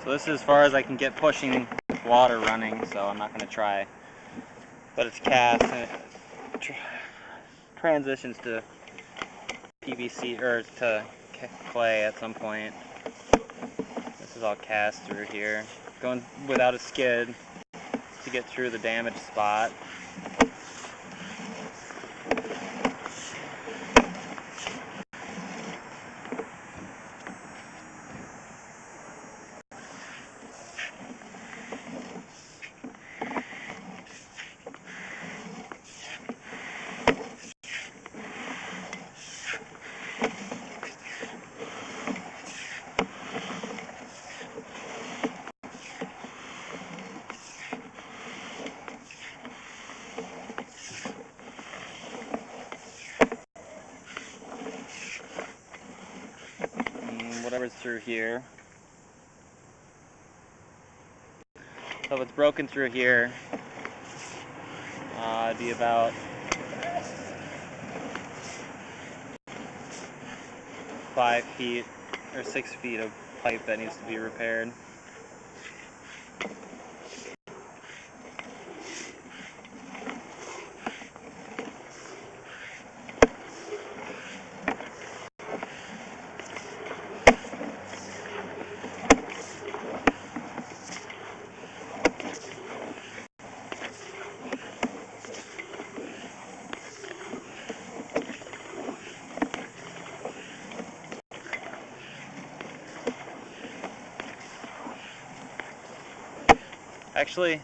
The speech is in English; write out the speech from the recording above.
So this is as far as I can get pushing water running, so I'm not going to try. But it's cast and it transitions to PVC or to clay at some point. This is all cast through here, going without a skid to get through the damaged spot. Whatever's through here. So if it's broken through here, it'd be about 5 feet or 6 feet of pipe that needs to be repaired. Actually,